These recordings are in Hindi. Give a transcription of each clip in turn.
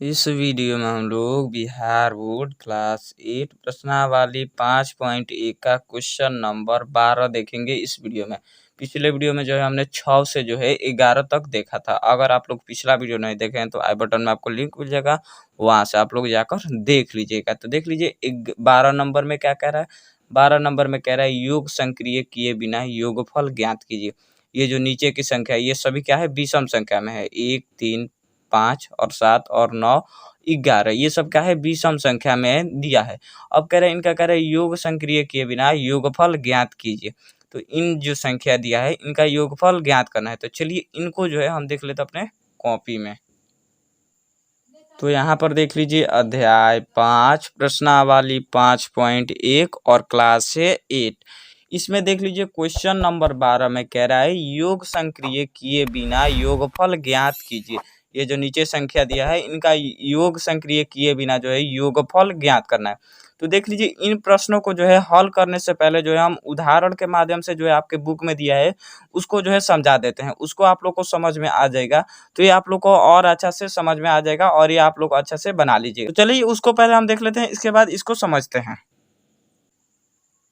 इस वीडियो में हम लोग बिहार बोर्ड क्लास 8 प्रश्नावली 5.1 का क्वेश्चन नंबर 12 देखेंगे इस वीडियो में। पिछले वीडियो में जो है हमने 6 से जो है 11 तक देखा था। अगर आप लोग पिछला वीडियो नहीं देखे हैं तो आई बटन में आपको लिंक मिल जाएगा, वहां से आप लोग जाकर देख लीजिएगा। तो देख लीजिए 12 नंबर में क्या कह रहा है। 12 नंबर में कह रहा है योग संक्रिय किए बिना योगफल ज्ञात कीजिए। ये जो नीचे की संख्या है ये सभी क्या है, विषम संख्या में है। 1, 3, 5 और 7 और 9, 11, ये सब क्या है, विषम संख्या में दिया है। अब कह रहे हैं इनका कह रहे हैं योग संक्रिय किए बिना योगफल ज्ञात कीजिए। तो इन जो संख्या दिया है इनका योगफल ज्ञात करना है। तो चलिए इनको जो है हम देख लेते अपने कॉपी में। तो यहाँ पर देख लीजिए अध्याय 5 प्रश्नावली 5.1 और क्लास है 8। इसमें देख लीजिए क्वेश्चन नंबर 12 में कह रहा है योग संक्रिय किए बिना योगफल ज्ञात कीजिए। ये जो नीचे संख्या दिया है इनका योग संक्रिय किए बिना जो है योगफल ज्ञात करना है। तो देख लीजिए इन प्रश्नों को जो है हल करने से पहले जो है हम उदाहरण के माध्यम से जो है आपके बुक में दिया है उसको जो है समझा देते हैं, उसको आप लोग को समझ में आ जाएगा। तो ये आप लोग को और अच्छा से समझ में आ जाएगा और ये आप लोग अच्छा से बना लीजिए। तो चलिए उसको पहले हम देख लेते हैं, इसके बाद इसको समझते हैं।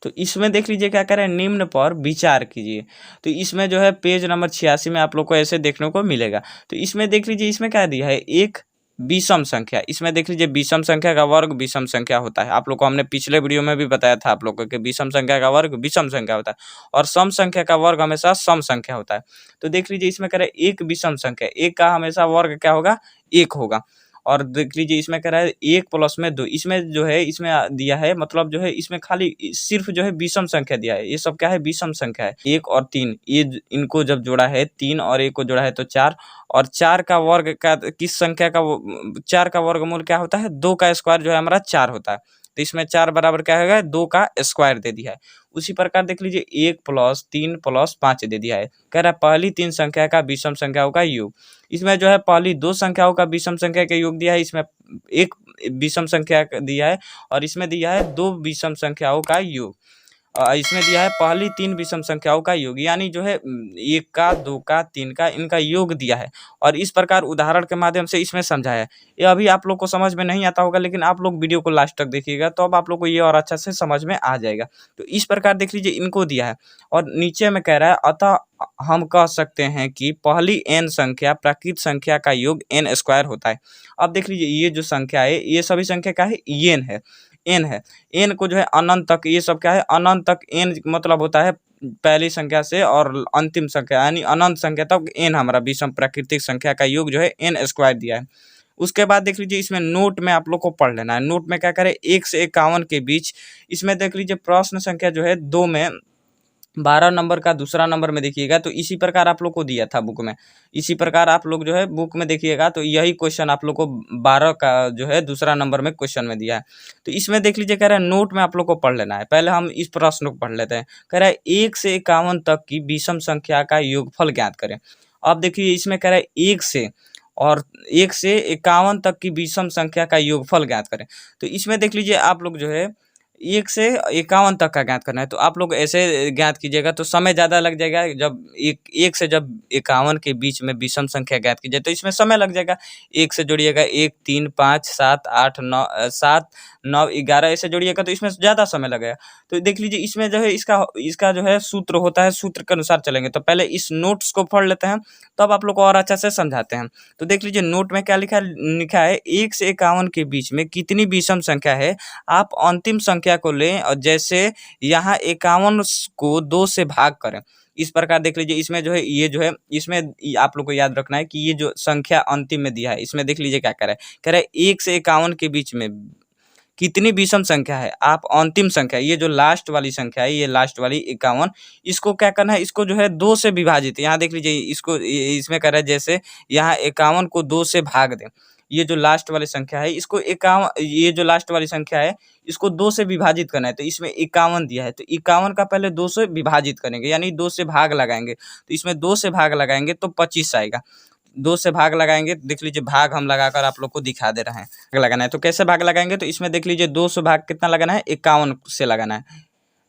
तो इसमें देख लीजिए क्या कह रहे हैं, निम्न पर विचार कीजिए। तो इसमें जो है पेज नंबर 86 में आप लोग को ऐसे देखने को मिलेगा। तो इसमें देख लीजिए इसमें क्या दिया है, एक विषम संख्या। इसमें देख लीजिए विषम संख्या का वर्ग विषम संख्या होता है। आप लोग को हमने पिछले वीडियो में भी बताया था आप लोग को कि विषम संख्या का वर्ग विषम संख्या होता है और सम संख्या का वर्ग हमेशा सम संख्या होता है। तो देख लीजिए इसमें कह रहे हैं एक विषम संख्या, एक का हमेशा वर्ग क्या होगा, एक होगा। और देख लीजिए इसमें कह रहा है 1 + में 2, इसमें जो है इसमें दिया है, मतलब जो है इसमें खाली सिर्फ जो है विषम संख्या दिया है। ये सब क्या है, विषम संख्या है। 1 और 3 ये इनको जब जोड़ा है 3 और 1 को जोड़ा है तो 4, और 4 का वर्ग का किस संख्या का 4 का वर्गमूल क्या होता है, 2 का स्क्वायर जो है हमारा 4 होता है। तो इसमें 4 बराबर क्या होगा, 2 का स्क्वायर दे दिया है। उसी प्रकार देख लीजिए 1 + 3 + 5 दे दिया है। कह रहा है पहली 3 संख्या का विषम संख्याओं का योग। इसमें जो है पहली 2 संख्याओं का विषम संख्या का योग दिया है, इसमें एक विषम संख्या दिया है और इसमें दिया है 2 विषम संख्याओं का योग। इसमें दिया है पहली 3 विषम संख्याओं का योग, यानी जो है 1 का, 2 का, 3 का, इनका योग दिया है और इस प्रकार उदाहरण के माध्यम से इसमें समझाया है। ये अभी आप लोग को समझ में नहीं आता होगा, लेकिन आप लोग वीडियो को लास्ट तक देखिएगा तो अब आप लोग को ये और अच्छा से समझ में आ जाएगा। तो इस प्रकार देख लीजिए इनको दिया है और नीचे में कह रहा है अतः हम कह सकते हैं कि पहली n संख्या प्राकृत संख्या का योग n² होता है। अब देख लीजिए ये जो संख्या है ये सभी संख्या का है, n है, n है। n को जो है अनंत तक, ये सब क्या है, अनंत तक n मतलब होता है पहली संख्या से और अंतिम संख्या यानी अनंत संख्या तक n हमारा विषम प्राकृतिक संख्या का योग जो है n² दिया है। उसके बाद देख लीजिए इसमें नोट में आप लोग को पढ़ लेना है। नोट में क्या करें, 1 से 51 के बीच। इसमें देख लीजिए प्रश्न संख्या जो है 2 में 12 नंबर का दूसरा नंबर में देखिएगा तो इसी प्रकार आप लोग को दिया था बुक में। इसी प्रकार आप लोग जो है बुक में देखिएगा तो यही क्वेश्चन आप लोग को 12 का जो है दूसरा नंबर में क्वेश्चन में दिया है। तो इसमें देख लीजिए कह रहा है नोट में आप लोग को पढ़ लेना है। पहले हम इस प्रश्न को पढ़ लेते हैं। कह रहा है 1 से 51 तक की विषम संख्या का योगफल ज्ञात करें। अब देखिए इसमें कह रहा है 1 से 51 तक की विषम संख्या का योगफल ज्ञात करें। तो इसमें देख लीजिए आप लोग जो है 1 से 51 तक का ज्ञात करना है। तो आप लोग ऐसे ज्ञात कीजिएगा तो समय ज़्यादा लग जाएगा। जब एक से जब 51 के बीच में विषम संख्या ज्ञात कीजिए तो इसमें समय लग जाएगा। 1 से जोड़िएगा 1, 3, 5, 7, 8, 9, 7, 9, 11 ऐसे जोड़िएगा तो इसमें ज़्यादा समय लगेगा। तो देख लीजिए इसमें जो है इसका जो है सूत्र होता है, सूत्र के अनुसार चलेंगे। तो पहले इस नोट्स को पढ़ लेते हैं तब आप लोग को और अच्छा से समझाते हैं। तो देख लीजिए नोट में क्या लिखा है 1 से 51 के बीच में कितनी विषम संख्या है, आप अंतिम संख्या को लें और जैसे यहाँ 51 को 2 से भाग करें। इस प्रकार देख लीजिए इसमें जो है ये जो है इसमें आप लोग को याद रखना है कि ये जो संख्या अंतिम में दिया है इसमें देख लीजिए क्या कह रहा है 1 से 51 के बीच में कितनी विषम संख्या है, आप अंतिम संख्या, ये जो लास्ट वाली संख्या है, ये लास्ट वाली 51, इसको क्या करना है, इसको जो है 2 से विभाजित। यहाँ देख लीजिए इसको इसमें कह रहा है जैसे यहाँ 51 को 2 से भाग दें। ये जो लास्ट वाली संख्या है इसको 51, ये जो लास्ट वाली संख्या है इसको 2 से विभाजित करना है। तो इसमें 51 दिया है तो 51 का पहले 2 से विभाजित करेंगे यानी 2 से भाग लगाएंगे। तो इसमें 2 से भाग लगाएंगे तो 25 आएगा। 2 से भाग लगाएंगे, देख लीजिए भाग हम लगाकर आप लोग को दिखा दे रहे हैं। लगाना है तो कैसे भाग लगाएंगे, तो इसमें देख लीजिए 2 से भाग कितना लगाना है, 51 से लगाना है।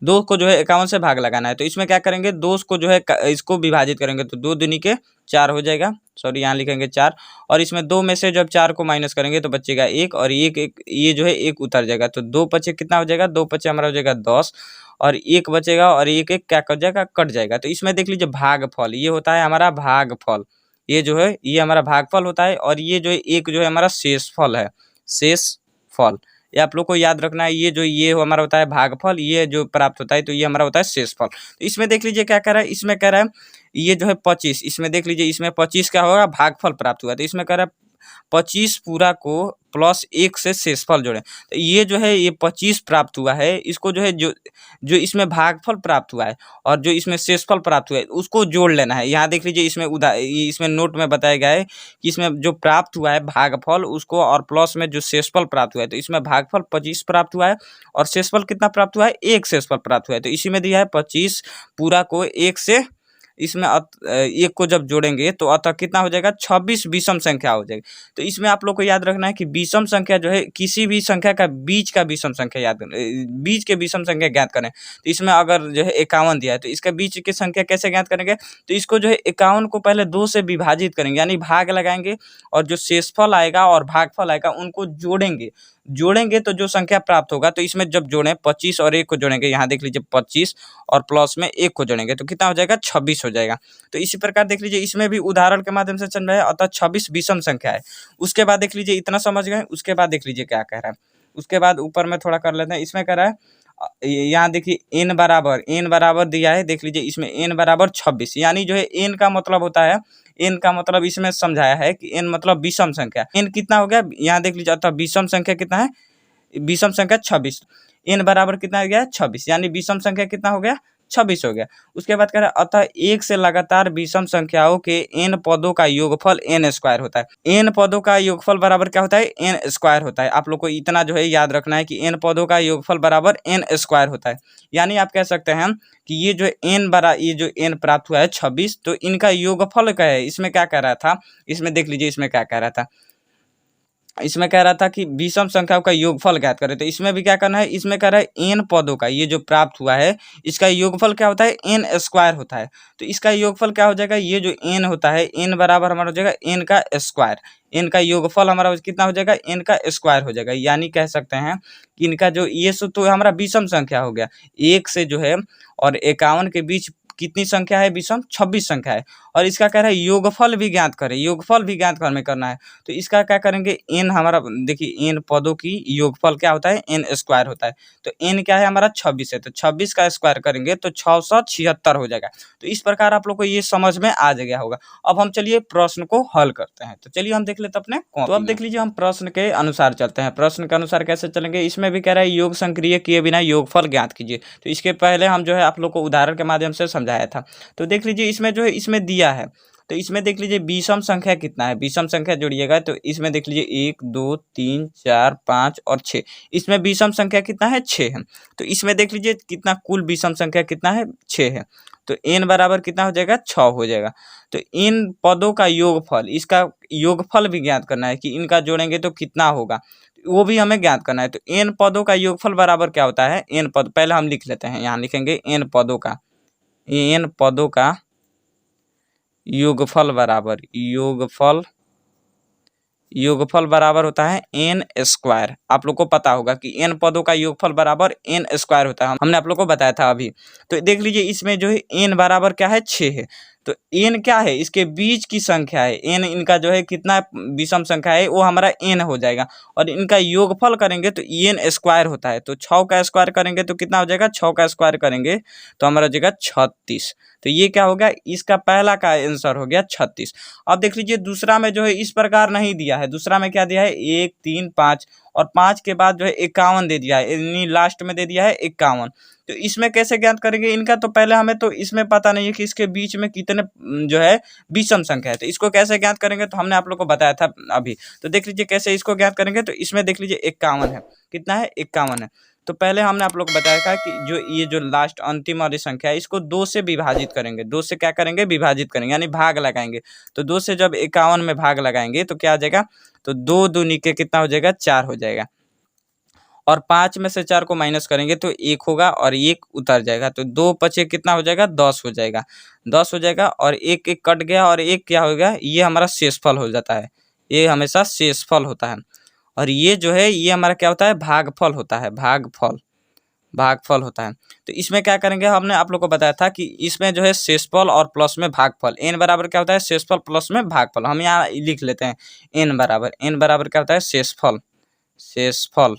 2 को जो है 51 से भाग लगाना है। तो इसमें क्या करेंगे, 2 को जो है इसको विभाजित करेंगे तो 2 दूनी के 4 हो जाएगा, सॉरी यहाँ लिखेंगे 4, और इसमें 2 में से जब 4 को माइनस करेंगे तो बचेगा 1, और 1 1 ये जो है 1 उतर जाएगा, तो 2 पचे कितना हो जाएगा, 2 पचे हमारा हो जाएगा 10, और 1 बचेगा, और 1 1 क्या कट जाएगा, कट जाएगा। तो इसमें देख लीजिए भागफल, ये होता है हमारा भागफल, ये जो है ये हमारा भागफल होता है, और ये जो है एक जो है हमारा शेषफल है, शेषफल, ये आप लोग को याद रखना है। ये जो ये हमारा होता है भागफल, ये जो प्राप्त होता है तो ये हमारा होता है शेषफल। तो इसमें देख लीजिए क्या कह रहा है, इसमें कह रहा है ये जो है 25, इसमें देख लीजिए इसमें 25 क्या होगा, भागफल प्राप्त हुआ, तो इसमें कह रहा है 25 पूरा को प्लस 1 से शेषफल जोड़ें। तो ये जो है ये 25 प्राप्त हुआ है, इसको जो है जो जो इसमें भागफल प्राप्त हुआ है और जो इसमें शेषफल प्राप्त हुआ है उसको जोड़ लेना है। यहाँ देख लीजिए इसमें इसमें नोट में बताया गया है कि इसमें जो प्राप्त हुआ है भागफल उसको, और प्लस में जो शेषफल प्राप्त हुआ है, तो इसमें भागफल 25 प्राप्त हुआ है और शेषफल कितना प्राप्त हुआ है, 1 शेषफल प्राप्त हुआ है। तो इसी में दिया है 25 पूरा को 1 से, इसमें 1 को जब जोड़ेंगे तो अतः कितना हो जाएगा, 26 विषम संख्या हो जाएगी। तो इसमें आप लोग को याद रखना है कि विषम संख्या जो है किसी भी संख्या का बीच का विषम संख्या याद बीच के विषम संख्या ज्ञात करें। तो इसमें अगर जो है 51 दिया है तो इसका बीच की संख्या कैसे ज्ञात करेंगे, तो इसको जो है 51 को पहले 2 से विभाजित करेंगे, यानी भाग लगाएंगे, और जो शेषफल आएगा और भागफल आएगा उनको जोड़ेंगे तो जो संख्या प्राप्त होगा, तो इसमें जब जोड़ें 25 और 1 को जोड़ेंगे, यहाँ देख लीजिए 25 और प्लस में 1 को जोड़ेंगे तो कितना हो जाएगा, 26 हो जाएगा। तो इसी प्रकार देख लीजिए इसमें भी उदाहरण के माध्यम से चल रहा है, अतः 26 विषम संख्या है। उसके बाद देख लीजिए इतना समझ गए, उसके बाद देख लीजिए क्या कह रहा है, उसके बाद ऊपर में थोड़ा कर लेते हैं। इसमें कह रहा है यहाँ देखिए n बराबर दिया है, देख लीजिए इसमें n बराबर 26, यानी जो है n का मतलब होता है, n का मतलब इसमें समझाया है कि n मतलब विषम संख्या, n कितना हो गया, यहाँ देख लीजिए, अतः विषम संख्या कितना है, विषम संख्या 26, n बराबर कितना हो गया, 26, यानी विषम संख्या कितना हो गया, 26 हो गया। उसके बाद कह रहा है अतः एक से लगातार विषम संख्याओं के n पदों का योगफल n स्क्वायर होता है। n पदों का योगफल बराबर क्या होता है, n स्क्वायर होता है। आप लोग को इतना जो है याद रखना है कि n पदों का योगफल बराबर n स्क्वायर होता है। यानी आप कह सकते हैं कि ये जो ये जो n प्राप्त हुआ है 26, तो इनका योगफल क्या है, इसमें क्या कह रहा था, इसमें देख लीजिए इसमें क्या कह रहा था, इसमें कह रहा था कि विषम संख्याओं का योगफल ज्ञात करें। तो इसमें भी क्या करना है, इसमें कह रहा है n पदों का ये जो प्राप्त हुआ है इसका योगफल क्या होता है, n स्क्वायर होता है। तो इसका योगफल क्या हो जाएगा, ये जो n होता है n बराबर हमारा हो जाएगा n का स्क्वायर, n का योगफल हमारा कितना हो जाएगा, n का स्क्वायर हो जाएगा। यानी कह सकते हैं कि इनका जो ये तो हमारा विषम संख्या हो गया, 1 से जो है और 51 के बीच कितनी संख्या है, विषम 26 संख्या है, और इसका कह रहा है योगफल भी ज्ञात करें, योगफल भी ज्ञात करना है। तो इसका क्या करेंगे, n हमारा देखिए n पदों की योगफल क्या होता है, n स्क्वायर होता है। तो n क्या है हमारा 26 है, तो 26 का स्क्वायर करेंगे तो 676 हो जाएगा। तो इस प्रकार आप लोग को ये समझ में आ गया होगा। अब हम चलिए प्रश्न को हल करते हैं। तो चलिए हम देख लेते अपने कॉपी। तो अब देख लीजिए हम प्रश्न के अनुसार चलते हैं। प्रश्न के अनुसार कैसे चलेंगे, इसमें भी कह रहा है योग संक्रिय किए बिना योगफल ज्ञात कीजिए। तो इसके पहले हम जो है आप लोग को उदाहरण के माध्यम से समझाया था। तो देख लीजिए इसमें जो है इसमें दिया है, तो इसमें देख लीजिए विषम संख्या कितना है, विषम संख्या जोड़िएगा तो इसमें देख लीजिए 1 2 3 4 5 और 6, इसमें विषम संख्या कितना है, 6 है। तो इसमें देख लीजिए कितना कुल विषम संख्या कितना है, 6 है। तो n बराबर कितना हो जाएगा, 6 हो जाएगा। तो इन पदों का योगफल, इसका योगफल भी ज्ञात करना है कि इनका जोड़ेंगे तो कितना होगा, वो भी हमें ज्ञात करना है। तो n पदों का योगफल बराबर क्या होता है, n पद पहले हम लिख लेते हैं, यहाँ लिखेंगे n पदों का योगफल बराबर होता है n स्क्वायर। आप लोग को पता होगा कि n पदों का योगफल बराबर n स्क्वायर होता है, हमने आप लोग को बताया था अभी। तो देख लीजिए इसमें जो है n बराबर क्या है, 6 है। तो n क्या है, इसके बीच की संख्या है, n इनका जो है कितना विषम संख्या है वो हमारा n हो जाएगा, और इनका योगफल करेंगे तो n स्क्वायर होता है। तो 6 का स्क्वायर करेंगे तो कितना हो जाएगा, 6 का स्क्वायर करेंगे तो हमारा हो जाएगा 36। तो ये क्या हो गया, इसका पहला का आंसर हो गया 36। अब देख लीजिए दूसरा में जो है इस प्रकार नहीं दिया है, दूसरा में क्या दिया है, 1 3 5 और 5 के बाद जो है 51 दे दिया है, यानी लास्ट में दे दिया है 51। तो इसमें कैसे ज्ञात करेंगे इनका, तो पहले हमें तो इसमें पता नहीं है कि इसके बीच में कितने जो है विषम संख्या है। तो इसको कैसे ज्ञात करेंगे, तो हमने आप लोग को बताया था अभी। तो देख लीजिए कैसे इसको ज्ञात करेंगे, तो इसमें देख लीजिए 51 है, कितना है, 51 है। तो पहले हमने आप लोग को बताया था कि जो ये जो लास्ट अंतिम वाली संख्या है इसको 2 से विभाजित करेंगे, 2 से क्या करेंगे, विभाजित करेंगे, यानी भाग लगाएंगे। तो 2 से जब 51 में भाग लगाएंगे तो क्या आ जाएगा, तो 2 दूनी के कितना हो जाएगा, 4 हो जाएगा। और 5 में से 4 को माइनस करेंगे तो 1 होगा और 1 उतर जाएगा, तो 2 बचे कितना हो जाएगा 10 हो जाएगा, 10 हो जाएगा और 1 1 कट गया और 1 क्या हो गया, ये हमारा शेषफल हो जाता है, ये हमेशा शेषफल होता है। और ये जो है ये हमारा क्या होता है, भागफल होता है, भागफल, भागफल होता है। तो इसमें क्या करेंगे, हमने आप लोग को बताया था कि इसमें जो है शेषफल और प्लस में भागफल, एन बराबर क्या होता है, शेषफल प्लस में भागफल। हम यहाँ लिख लेते हैं एन बराबर क्या होता है, शेषफल, शेषफल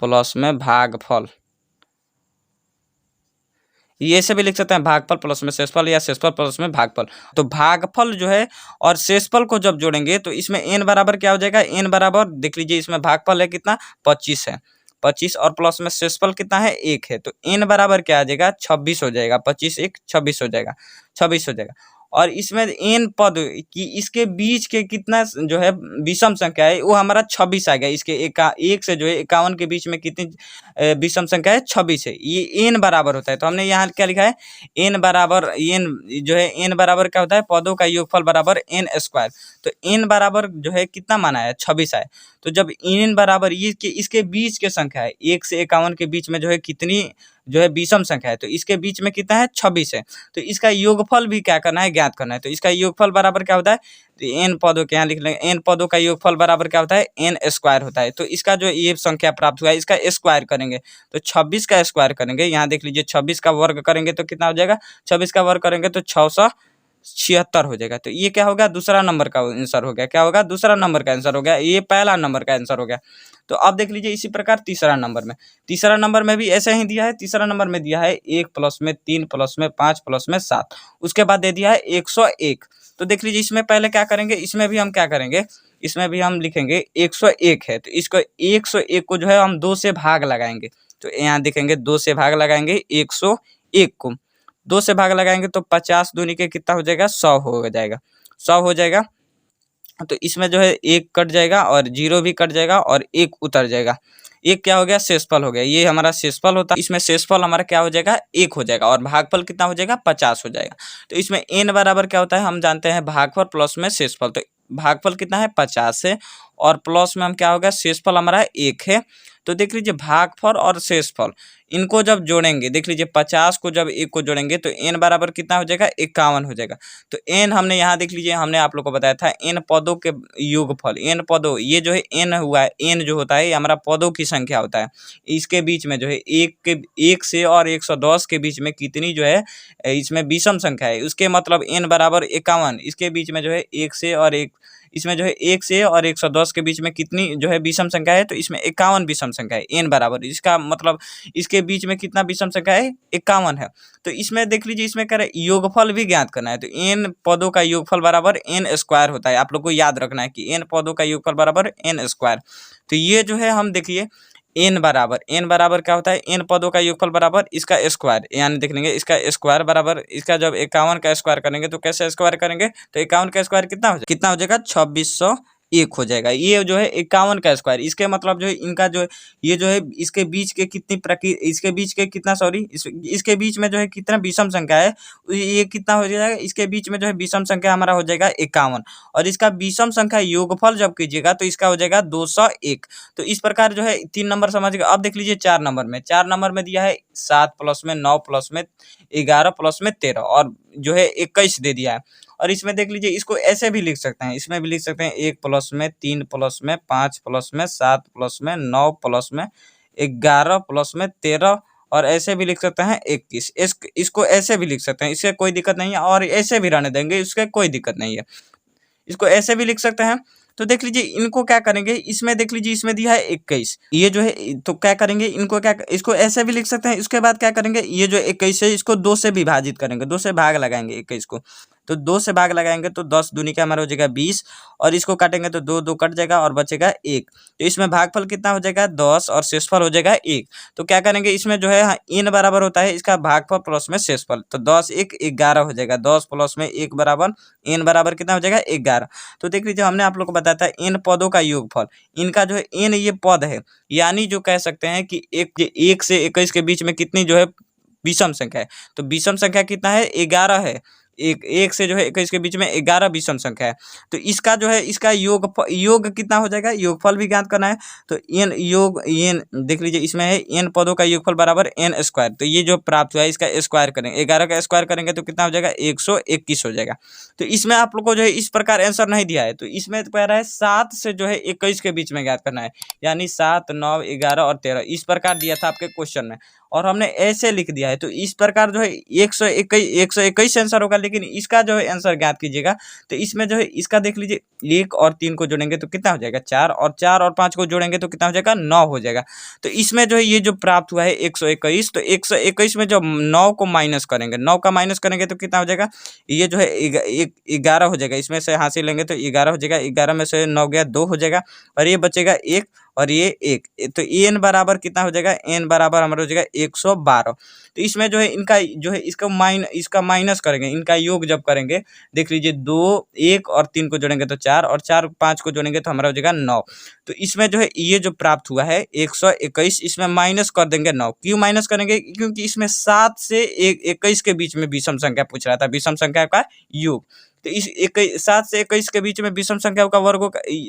प्लस में भागफल। ये ऐसे भी लिख सकते हैं, भागफल प्लस में शेषफल या शेषफल प्लस में भागफल। तो भागफल जो है और शेषफल को जब जोड़ेंगे तो इसमें एन बराबर क्या हो जाएगा, एन बराबर देख लीजिए, इसमें भागफल है कितना 25 है, 25 और प्लस में शेषफल कितना है 1 है, तो एन बराबर क्या आ जाएगा 26 हो जाएगा, 25 1 26 हो जाएगा, 26 हो जाएगा। और इसमें एन पद की इसके बीच के कितना जो है विषम संख्या है वो हमारा 26 आ गया, इसके एक से जो है 51 के बीच में कितनी विषम संख्या है 26 है, ये एन बराबर होता है। तो हमने यहाँ क्या लिखा है, एन बराबर, एन जो है एन बराबर क्या होता है, पदों का योगफल बराबर एन स्क्वायर। तो एन बराबर जो है कितना माना है 26 है, तो जब एन बराबर ये इसके बीच के संख्या है 1 से 51 के बीच में जो है कितनी जो है विषम संख्या है, तो इसके बीच में कितना है 26 है, तो इसका योगफल भी क्या करना है, ज्ञात करना है। तो इसका योगफल बराबर क्या होता है, तो एन पदों के यहाँ लिख लेंगे, एन पदों का योगफल बराबर क्या होता है, एन स्क्वायर होता है। तो इसका जो ये संख्या प्राप्त हुआ है इसका स्क्वायर करेंगे, तो 26 का स्क्वायर करेंगे, यहाँ देख लीजिए 26 का वर्ग करेंगे तो कितना हो जाएगा, 26 का वर्ग करेंगे तो 676 हो जाएगा। तो ये क्या होगा, दूसरा नंबर का आंसर हो गया, क्या होगा, दूसरा नंबर का आंसर हो गया, ये पहला नंबर का आंसर हो गया। तो अब देख लीजिए इसी प्रकार तीसरा नंबर में भी ऐसे ही दिया है, तीसरा नंबर में दिया है 1 प्लस में 3 प्लस में 5 प्लस में 7, उसके बाद दे दिया है 101। तो देख लीजिए इसमें पहले क्या करेंगे, इसमें भी हम क्या करेंगे, इसमें भी हम लिखेंगे 101 है, तो इसको 101 को जो है हम 2 से भाग लगाएंगे, तो यहाँ देखेंगे 2 से भाग लगाएंगे 101 को, 2 से भाग लगाएंगे तो 50 दूनी के कितना हो जाएगा 100 हो जाएगा, 100 हो जाएगा। तो इसमें जो है 1 कट जाएगा और 0 भी कट जाएगा और 1 उतर जाएगा, 1 क्या हो गया, शेषफल हो गया, ये हमारा शेषफल होता है। इसमें शेषफल हमारा क्या हो जाएगा 1 हो जाएगा और भागफल कितना हो जाएगा 50 हो जाएगा। तो इसमें एन बराबर क्या होता है, हम जानते हैं भागफल प्लस में शेषफल, तो भागफल कितना है 50 है और प्लस में हम क्या होगा, शेषफल हमारा 1 है। तो देख लीजिए भागफल और शेषफल इनको जब जोड़ेंगे, देख लीजिए 50 को जब 1 को जोड़ेंगे तो एन बराबर कितना हो जाएगा 51 हो जाएगा। तो एन हमने यहाँ देख लीजिए, हमने आप लोग को बताया था एन पदों के योगफल, एन पदों, ये जो है एन हुआ है, एन जो होता है ये हमारा पदों की संख्या होता है, इसके बीच में जो है 1 से और 110 के बीच में कितनी जो है इसमें विषम संख्या है, उसके मतलब एन बराबर 51, इसके बीच में जो है 1 से और 1, इसमें जो है 1 से और 110 के बीच में कितनी जो है विषम संख्या है, तो इसमें 51 विषम संख्या है, एन बराबर, इसका मतलब इसके बीच में कितना विषम संख्या है 51 है। तो इसमें देख लीजिए इसमें कह रहे योगफल भी ज्ञात करना है, तो एन पदों का योगफल बराबर एन स्क्वायर होता है, आप लोग को याद रखना है कि एन पदों का योगफल बराबर एन स्क्वायर। तो ये जो है हम देखिए एन बराबर क्या होता है, एन पदों का योगफल बराबर इसका स्क्वायर, यानी देख लेंगे इसका स्क्वायर बराबर इसका, जब 51 का स्क्वायर करेंगे तो कैसे स्क्वायर करेंगे, तो 51 का स्क्वायर कितना हो जाएगा 2601 हो जाएगा, ये जो है 51 का स्क्वायर, इसके मतलब जो है इनका जो ये जो है इसके बीच के कितनी इसके बीच के कितना इसके बीच में जो है कितना विषम संख्या है, ये कितना हो जाएगा, इसके बीच में जो है विषम संख्या हमारा हो जाएगा 51 और इसका विषम संख्या योगफल जब कीजिएगा तो इसका हो जाएगा 201। तो इस प्रकार जो है 3 नंबर समझिएगा। अब देख लीजिए 4 नंबर में दिया है 7 प्लस में 9 प्लस में 11 प्लस में 13 और जो है 21 दे दिया है। और इसमें देख लीजिए इसको ऐसे भी लिख सकते हैं, इसमें भी लिख सकते हैं 1 प्लस में 3 प्लस में 5 प्लस में 7 प्लस में 9 प्लस में 11 प्लस में 13 और ऐसे भी लिख सकते हैं 21, इसको ऐसे भी लिख सकते हैं, इससे कोई दिक्कत नहीं है, और ऐसे भी रहने देंगे, इसके कोई दिक्कत नहीं है, इसको ऐसे भी लिख सकते हैं। तो देख लीजिए इनको क्या करेंगे, इसमें देख लीजिए इसमें दिया है 21, ये जो है तो क्या करेंगे इनको क्या, इसको ऐसे भी लिख सकते हैं, इसके बाद क्या करेंगे, ये जो 21 है इसको 2 से विभाजित करेंगे, 2 से भाग लगाएंगे 21 को, तो 2 से भाग लगाएंगे तो 10 दूनी का हमारा हो जाएगा 20 और इसको काटेंगे तो 2 2 कट जाएगा और बचेगा 1। तो इसमें भागफल कितना हो जाएगा 10 और शेषफल हो जाएगा 1। तो क्या करेंगे इसमें जो है एन बराबर होता है इसका भागफल प्लस में शेषफल, तो 10 1 11 हो जाएगा, 10 प्लस में 1 बराबर एन बराबर कितना हो जाएगा 11। तो देख लीजिए हमने आप लोग को बताया था एन पदों का योगफल, इनका जो है एन ये पद है, यानी जो कह सकते हैं कि 1 से 21 के बीच में कितनी जो है विषम संख्या है, तो विषम संख्या कितना है 11 है, एक से जो है 21 के बीच में 11 विषम संख्या है, तो इसका जो है इसका योग कितना हो जाएगा, योगफल भी ज्ञात करना है। तो एन देख लीजिए, इसमें है एन पदों का योगफल बराबर एन स्क्वायर। तो ये जो प्राप्त हुआ है इसका स्क्वायर करेंगे, 11 का स्क्वायर करेंगे तो कितना हो जाएगा, 121 हो जाएगा। तो इसमें आप लोग को जो है इस प्रकार आंसर नहीं दिया है, तो इसमें कह रहा है 7 से जो है 21 के बीच में ज्ञात करना है, यानी 7, 9, 11 और 13 इस प्रकार दिया था आपके क्वेश्चन में, और हमने ऐसे लिख दिया है। तो इस प्रकार जो है 121 आंसर होगा, लेकिन इसका जो है आंसर ज्ञात कीजिएगा। तो इसमें जो है इसका देख लीजिए, 1 और 3 को जोड़ेंगे तो कितना हो जाएगा 4, और 4 और 5 को जोड़ेंगे तो कितना हो जाएगा 9 हो जाएगा। तो इसमें जो है ये जो प्राप्त हुआ है 121, तो 121 में जब 9 को माइनस करेंगे, 9 का माइनस करेंगे तो कितना हो जाएगा, ये जो है 11 हो जाएगा। इसमें से हासिल लेंगे तो 11 हो जाएगा, 11 में से 9 गया 2 हो जाएगा, और ये बचेगा 1 और ये 1। तो एन बराबर कितना हो जाएगा, एन बराबर हमारा हो जाएगा 112। तो इसमें जो है इनका जो है इसका माइनस करेंगे, इनका योग जब करेंगे, देख लीजिए 2, 1 और 3 को जोड़ेंगे तो 4, और 4, 5 को जोड़ेंगे तो हमारा हो जाएगा 9। तो इसमें जो है ये जो प्राप्त हुआ है 121, इसमें माइनस कर देंगे 9। क्यों माइनस करेंगे, क्योंकि इसमें 7 से 21 के बीच में विषम संख्या पूछ रहा था, विषम संख्या का योग। तो इस 7 से 21 के बीच में विषम संख्या का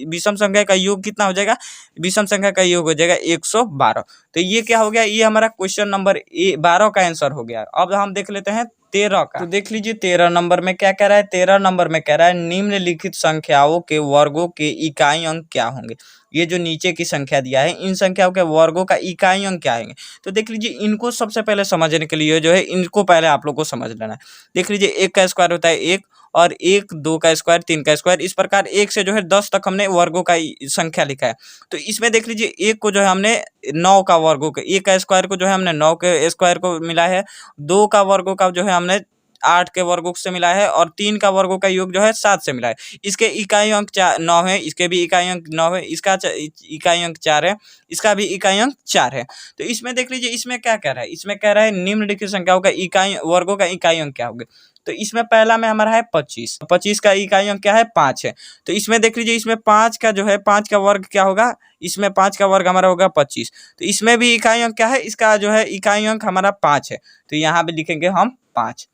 विषम संख्या का योग कितना हो जाएगा, विषम संख्या का योग हो जाएगा 112। तो ये क्या हो गया, ये हमारा क्वेश्चन नंबर 12 का आंसर हो गया। अब हम देख लेते हैं 13 का। तो देख लीजिए 13 नंबर में क्या कह रहा है, 13 नंबर में कह रहा है निम्नलिखित संख्याओं के वर्गों के इकाई अंक क्या होंगे। ये जो नीचे की संख्या दिया है, इन संख्याओं के वर्गों का इकाई अंक क्या होंगे। तो देख लीजिए, इनको सबसे पहले समझने के लिए जो है इनको पहले आप लोग को समझ लेना है। देख लीजिए, 1 का स्क्वायर होता है 1, और 1, 2 का स्क्वायर, 3 का स्क्वायर, इस प्रकार 1 से जो है 10 तक हमने वर्गों का संख्या लिखा है। तो इसमें देख लीजिए 1 को जो है हमने 9 का वर्गों के, 1 का स्क्वायर को जो है हमने 9 के स्क्वायर को मिला है, 2 का वर्गों का जो है हमने 8 के वर्गों से मिला है, और 3 का वर्गों का योग जो है 7 से मिला है। इसके इकाई अंक 9 है, इसके भी इकाई अंक 9 है, इसका इकाई अंक 4 है, इसका भी इकाई अंक 4 है। तो इसमें देख लीजिए, इसमें क्या कह रहा है, इसमें कह रहा है निम्नलिखित संख्याओं का इकाई वर्गों का इकाई अंक क्या होंगे। तो इसमें पहला में हमारा है 25, 25 का इकाई अंक क्या है 5 है। तो इसमें देख लीजिए, इसमें 5 का जो है 5 का वर्ग क्या होगा, इसमें 5 का वर्ग हमारा होगा 25। तो इसमें भी इकाई अंक क्या है, इसका जो है इकाई अंक हमारा 5 है। तो यहाँ पे लिखेंगे हम 5।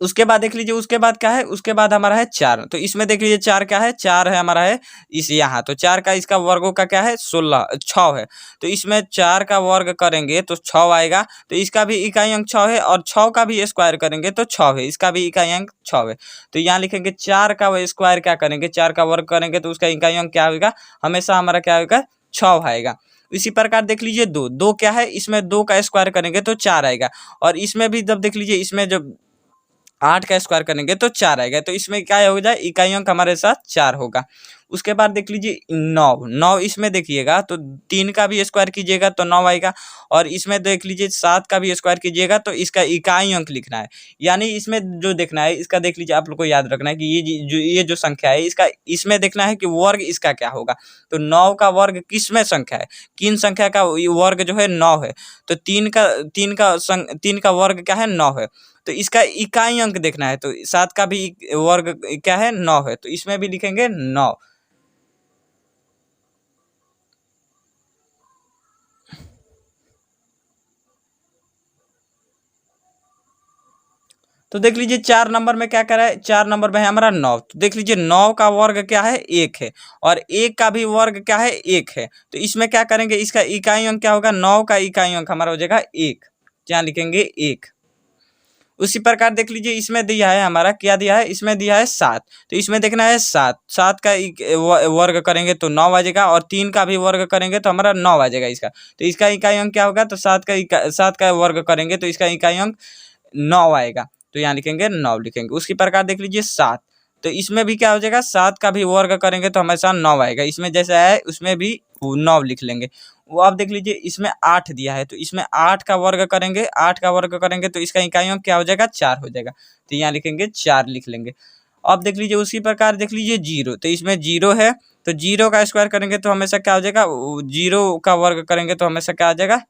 उसके बाद देख लीजिए, उसके बाद क्या है, उसके बाद हमारा है 4। तो इसमें देख लीजिए 4 क्या है, 4 है हमारा है इस यहाँ। तो 4 का इसका वर्गों का क्या है 6 है। तो इसमें 4 का वर्ग करेंगे तो 6 आएगा। तो इसका भी इकाई अंक 6 है, और 6 का भी स्क्वायर करेंगे तो 6 है, इसका भी इकाई अंक 6 है। तो यहाँ लिखेंगे 4 का स्क्वायर क्या करेंगे, 4 का वर्ग करेंगे तो उसका इकाई अंक क्या होगा, हमेशा हमारा क्या होगा 6 आएगा। इसी प्रकार देख लीजिए 2 क्या है, इसमें 2 का स्क्वायर करेंगे तो 4 आएगा, और इसमें भी जब देख लीजिए, इसमें जब 8 का स्क्वायर करेंगे तो 4 आएगा। तो इसमें क्या हो जाए, इकाई अंक हमारे साथ 4 होगा। उसके बाद देख लीजिए 9, इसमें देखिएगा तो 3 का भी स्क्वायर कीजिएगा तो 9 आएगा, और इसमें देख लीजिए 7 का भी स्क्वायर कीजिएगा तो इसका इकाई अंक लिखना है। यानी इसमें जो देखना है, इसका देख लीजिए, आप लोग को याद रखना है कि ये जो संख्या है, इसका इसमें देखना है कि वर्ग इसका क्या होगा। तो 9 का वर्ग किसमें संख्या है, किन संख्या का वर्ग जो है 9 है। तो 3 का वर्ग क्या है 9 है। तो इसका इकाई अंक देखना है, तो 7 का भी वर्ग क्या है 9 है। तो इसमें भी लिखेंगे 9। तो देख लीजिए 4 नंबर में क्या कर रहा है, 4 नंबर में है हमारा 9। तो देख लीजिए 9 का वर्ग क्या है 1 है, और 1 का भी वर्ग क्या है 1 है। तो इसमें क्या करेंगे, इसका इकाई अंक क्या होगा, 9 का इकाई अंक हमारा हो जाएगा 1, यहाँ लिखेंगे 1। उसी प्रकार देख लीजिए, इसमें दिया है हमारा क्या दिया है, इसमें दिया है 7। तो इसमें देखना है 7 का वर्ग करेंगे तो 9 आ जाएगा, और 3 का भी वर्ग करेंगे तो हमारा 9 आ जाएगा इसका। तो इसका इकाई अंक क्या होगा, तो 7 का वर्ग करेंगे तो इसका इकाई अंक 9 आएगा। तो यहाँ लिखेंगे 9 लिखेंगे। उसकी प्रकार देख लीजिए 7। तो इसमें भी क्या हो जाएगा, 7 का भी वर्ग करेंगे तो हमेशा 9 आएगा। इसमें जैसा है उसमें भी 9 लिख लेंगे। वो आप देख लीजिए, इसमें 8 दिया है, तो इसमें 8 का वर्ग करेंगे, 8 का वर्ग करेंगे तो इसका इकाई अंक क्या हो जाएगा 4 हो जाएगा। तो यहाँ लिखेंगे 4 लिख लेंगे। अब देख लीजिए उसी प्रकार देख लीजिए 0। तो इसमें 0 है, तो 0 का स्क्वायर करेंगे तो हमेशा क्या हो जाएगा, 0 का वर्ग करेंगे तो हमेशा क्या आ जाएगा,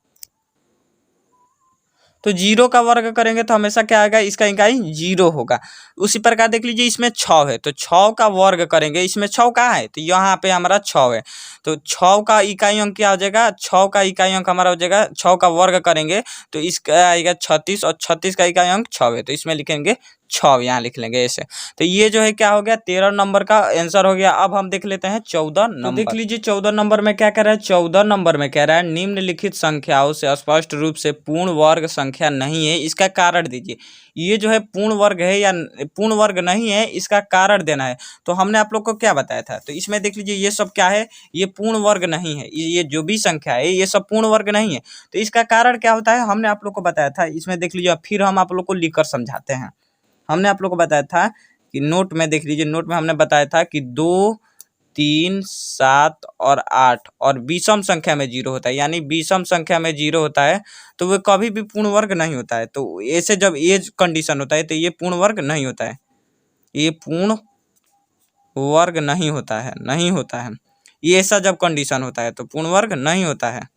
तो 0 का वर्ग करेंगे तो हमेशा क्या आएगा, इसका इकाई 0 होगा। उसी प्रकार देख लीजिए इसमें 6 है, तो 6 का वर्ग करेंगे, इसमें 6 कहाँ है, तो यहाँ पे हमारा 6 है। तो 6 का इकाई अंक क्या हो जाएगा, 6 का इकाई अंक हमारा हो जाएगा, 6 का वर्ग करेंगे तो इसका आएगा 36 और 36 का इकाई अंक 6 है, तो इसमें लिखेंगे 6, यहाँ लिख लेंगे ऐसे। तो ये जो है क्या हो गया, 13 नंबर का आंसर हो गया। अब हम देख लेते हैं 14 नंबर। तो देख लीजिए 14 नंबर में क्या कह रहा है, 14 नंबर में कह रहा है निम्नलिखित संख्याओं से स्पष्ट रूप से पूर्ण वर्ग संख्या नहीं है, इसका कारण दीजिए। ये जो है पूर्ण वर्ग है या पूर्ण वर्ग नहीं है, इसका कारण देना है। तो हमने आप लोग को क्या बताया था, तो इसमें देख लीजिए ये सब क्या है, ये पूर्ण वर्ग नहीं है, ये जो भी संख्या है ये सब पूर्ण वर्ग नहीं है। तो इसका कारण क्या होता है, हमने आप लोग को बताया था। इसमें देख लीजिए फिर हम आप लोग को लिखकर समझाते हैं। हमने आप लोग को बताया था कि नोट में देख लीजिए, नोट में हमने बताया था कि 2, 3, 7 और 8 और विषम संख्या में 0 होता है, यानी विषम संख्या में 0 होता है तो वह कभी भी पूर्ण वर्ग नहीं होता है। तो ऐसे जब एज कंडीशन होता है तो ये पूर्ण वर्ग नहीं होता है, ये पूर्ण वर्ग नहीं होता है, नहीं होता है। ये ऐसा जब कंडीशन होता है तो पूर्ण वर्ग नहीं होता है।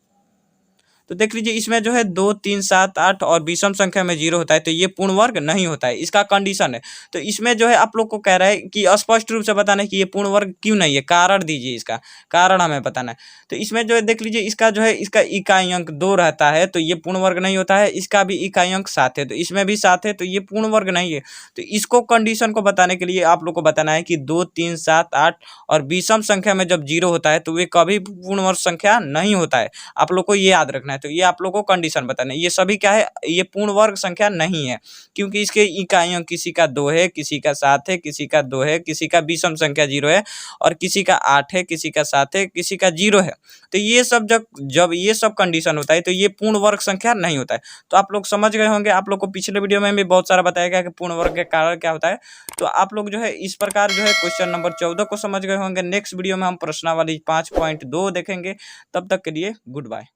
तो देख लीजिए इसमें जो है 2, 3, 7, 8 और विषम संख्या में 0 होता है तो ये पूर्ण वर्ग नहीं होता है, इसका कंडीशन है। तो इसमें जो है आप लोग को कह रहा है कि स्पष्ट रूप से बताना है कि ये पूर्ण वर्ग क्यों नहीं है, कारण दीजिए, इसका कारण हमें बताना है। तो इसमें जो है देख लीजिए इसका जो है इसका इकाई अंक 2 रहता है तो ये पूर्ण वर्ग नहीं होता है, इसका भी इकाई अंक 7 है तो इसमें भी 7 है तो ये पूर्ण वर्ग नहीं है। तो इसको कंडीशन को बताने के लिए आप लोग को बताना है कि 2, 3, 7, 8 और विषम संख्या में जब 0 होता है तो वे कभी पूर्ण वर्ग संख्या नहीं होता है। आप लोग को ये याद रखना है। तो ये आप लोग को कंडीशन बताना है, ये सभी क्या है, ये पूर्ण वर्ग संख्या नहीं है, क्योंकि इसके इकाई अंक किसी का 2 है, किसी का 7 है, किसी का 2 है, किसी का विषम संख्या 0 है और किसी का 8 है, किसी का 7 है, किसी का 0 है। तो ये सब जब ये सब कंडीशन होता है तो ये पूर्ण वर्ग संख्या नहीं होता है। तो आप लोग समझ गए होंगे। आप लोग को पिछले वीडियो में भी बहुत सारा बताया गया कि पूर्ण वर्ग के कारण क्या होता है। तो आप लोग जो है इस प्रकार जो है क्वेश्चन नंबर 14 को समझ गए होंगे। नेक्स्ट वीडियो में हम प्रश्नावली 5.2 देखेंगे। तब तक के लिए गुड बाय।